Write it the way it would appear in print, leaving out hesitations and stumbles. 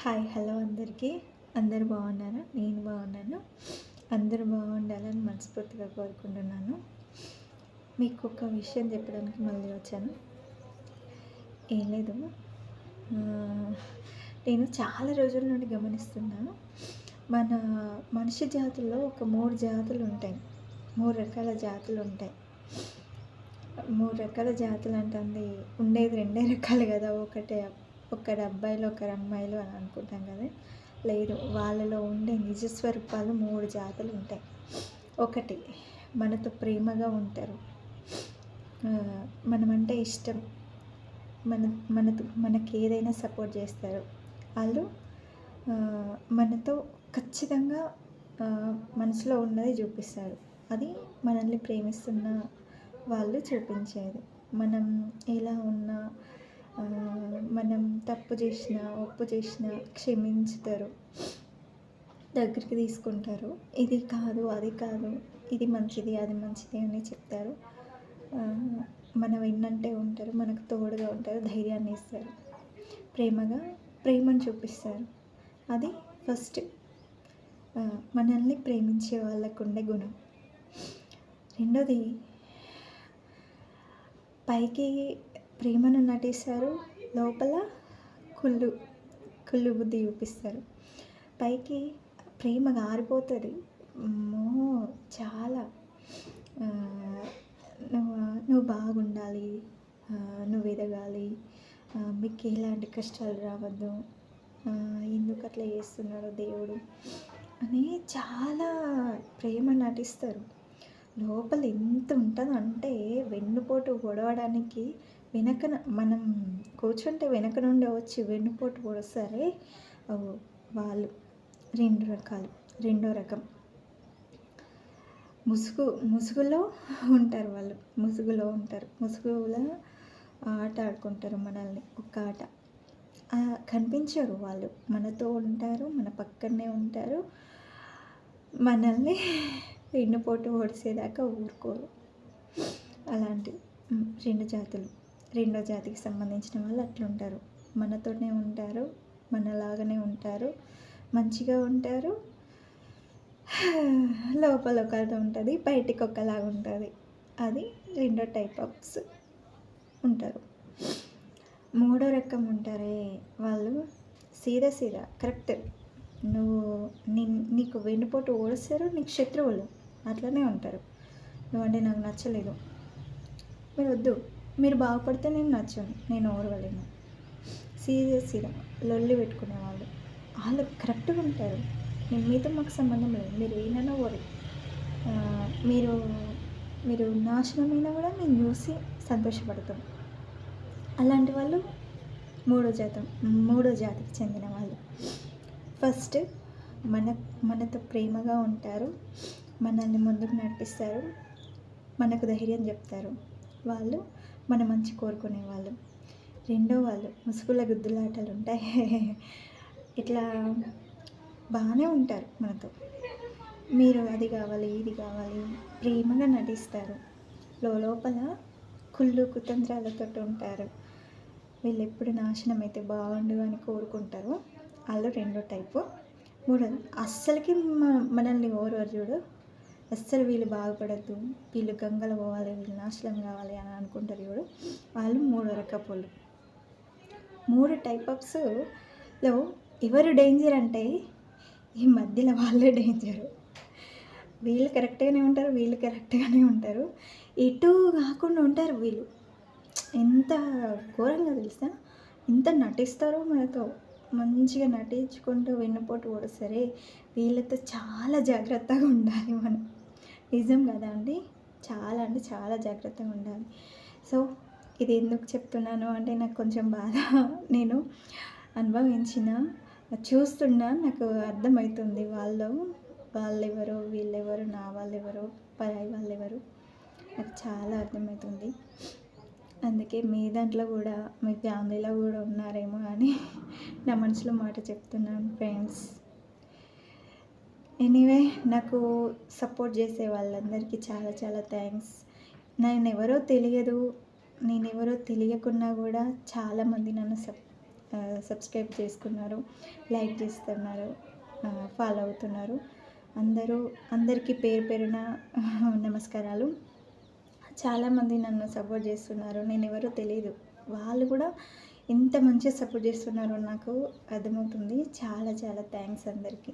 Hi hello అందరికీ. అందరూ బాగున్నారా? నేను బాగున్నాను. అందరూ బాగుండాలని మనస్ఫూర్తిగా కోరుకుంటున్నాను. మీకు ఒక విషయం చెప్పడానికి మళ్ళీ వచ్చాను. ఏం లేదు, నేను చాలా రోజుల నుండి గమనిస్తున్నాను. మన మనిషి జాతుల్లో ఒక 3 జాతులు ఉంటాయి. 3 రకాల జాతులు ఉంటాయి. 3 రకాల జాతులు అంటే ఉండేది 2 రకాలు కదా. ఒకరు అబ్బాయిలు ఒకరు అమ్మాయిలు అని అనుకుంటాం కదా. లేదు, వాళ్ళలో ఉండే నిజస్వరూపాలు 3 జాతులు ఉంటాయి. ఒకటి, మనతో ప్రేమగా ఉంటారు, మనమంటే ఇష్టం, మనకి ఏదైనా సపోర్ట్ చేస్తారు. వాళ్ళు మనతో ఖచ్చితంగా మనసులో ఉన్నది చూపిస్తారు. అది మనల్ని ప్రేమిస్తున్న వాళ్ళు చూపించేది. మనం ఎలా ఉన్నా, మనం తప్పు చేసినా ఒప్పు చేసినా క్షమించుతారు, దగ్గరికి తీసుకుంటారు. ఇది కాదు అది కాదు, ఇది మంచిది అది మంచిది అని చెప్తారు. మన వెన్నంటే ఉంటారు, మనకు తోడుగా ఉంటారు, ధైర్యాన్ని ఇస్తారు, ప్రేమను చూపిస్తారు. అది ఫస్ట్, మనల్ని ప్రేమించే వాళ్ళకు ఉండే గుణం. రెండోది, పైకి ప్రేమను నటిస్తారు, లోపల కుళ్ళు బుద్ధి చూపిస్తారు. పైకి ప్రేమ గారిపోతుంది, చాలా నువ్వు బాగుండాలి, నువ్వు ఎదగాలి, మీకు ఎలాంటి కష్టాలు రావద్దు, ఎందుకు అట్లా చేస్తున్నాడు దేవుడు అని చాలా ప్రేమ నటిస్తారు. లోపల ఎంత ఉంటుందంటే వెన్నుపోటు పొడవడానికి మనం కూర్చుంటే వెనక నుండి వచ్చి వెన్నుపోటు పొడుస్తారే వాళ్ళు. 2 రకాలు. రెండో రకం, ముసుగులో ఉంటారు వాళ్ళు. ముసుగులో ఆట ఆడుకుంటారు మనల్ని. ఒక ఆట కనిపించరు వాళ్ళు, మనతో ఉంటారు, మన పక్కనే ఉంటారు, మనల్ని వెన్నుపోటు పొడిసేదాకా ఊరుకోరు. అలాంటి 2 జాతులు. రెండో జాతికి సంబంధించిన వాళ్ళు అట్లుంటారు. మనతోనే ఉంటారు, మనలాగానే ఉంటారు, మంచిగా ఉంటారు, లోపల ఒకటి ఉంటుంది, బయటికి ఒకలాగా ఉంటుంది. అది 2 టైప్ ఆఫ్స్ ఉంటారు. 3వ రకం ఉంటారే వాళ్ళు సీదా కరెక్ట్. నీకు వెన్నుపోటు ఓడిస్తారు, నీకు శత్రువులు అట్లనే ఉంటారు. నువ్వంటే నాకు నచ్చలేదు, మీరు వద్దు, మీరు బాగుపడితే నేను నచ్చను, నేను ఓడవలేను, సీదా లొల్లి పెట్టుకునేవాళ్ళు. వాళ్ళు కరెక్ట్గా ఉంటారు. మీతో మాకు సంబంధం లేదు, మీరు ఏమైనా ఓడి, మీరు నాశనమైనా కూడా మేము చూసి సంతోషపడతాం. అలాంటి వాళ్ళు 3వ జాతికి చెందిన వాళ్ళు. ఫస్ట్, మనతో ప్రేమగా ఉంటారు, మనల్ని ముందుకు నడిపిస్తారు, మనకు ధైర్యం చెప్తారు. వాళ్ళు మన మంచి కోరుకునే వాళ్ళు. రెండో వాళ్ళు ముసుగుల గుద్దులాటలు ఉంటాయి. ఇట్లా బాగానే ఉంటారు మనతో. మీరు అది కావాలి ఇది కావాలి ప్రేమగా నటిస్తారు, లోపల కుతంత్రాలతో ఉంటారు. వీళ్ళు ఎప్పుడు నాశనం అయితే బాగుండు అని కోరుకుంటారు. వాళ్ళు 2వ టైపు. 3వ, అస్సలకి మనల్ని ఓరవరు చూడు, అస్సలు వీళ్ళు బాగుపడద్దు, వీళ్ళు గంగలు పోవాలి, వీళ్ళు నాశనం కావాలి అని అనుకుంటారు చూడు, వాళ్ళు 3వ రకపు వాళ్ళు. 3 టైప్ ఆఫ్స్లో ఎవరు డేంజర్ అంటే ఈ మధ్యలో వాళ్ళే డేంజరు. వీళ్ళు కరెక్ట్గానే ఉంటారు, వీళ్ళు కరెక్ట్గానే ఉంటారు, ఎటు కాకుండా ఉంటారు వీళ్ళు. ఎంత ఘోరంగా తెలుసా, ఎంత నటిస్తారో మనతో. మంచిగా నటించుకుంటూ వెన్నుపోటు ఓడిస్తారే, వీళ్ళతో చాలా జాగ్రత్తగా ఉండాలి మనం. నిజం కదా అండి, చాలా అంటే చాలా జాగ్రత్తగా ఉండాలి. సో ఇది ఎందుకు చెప్తున్నాను అంటే నాకు కొంచెం బాధ, నేను చూస్తున్నా, నాకు అర్థమవుతుంది వాళ్ళెవరో వీళ్ళెవరు, నా వాళ్ళెవరో పరాయి వాళ్ళెవరు నాకు చాలా అర్థమవుతుంది. అందుకే మీ దాంట్లో కూడా, మీ ఫ్యామిలీలో కూడా ఉన్నారేమో అని నా మనసులో మాట చెప్తున్నాను ఫ్రెండ్స్. ఎనీవే, నాకు సపోర్ట్ చేసే వాళ్ళందరికీ చాలా చాలా థ్యాంక్స్. నేనెవరో తెలియకున్నా కూడా చాలామంది నన్ను సబ్స్క్రైబ్ చేసుకున్నారు, లైక్ చేస్తున్నారు, ఫాలో అవుతున్నారు. అందరికీ పేరు పేరున నమస్కారాలు. చాలామంది నన్ను సపోర్ట్ చేస్తున్నారు. నేనెవరో తెలీదు. వాళ్ళు కూడా ఎంత మంచిగా సపోర్ట్ చేస్తున్నారో నాకు అర్థమవుతుంది. చాలా చాలా థ్యాంక్స్ అందరికీ.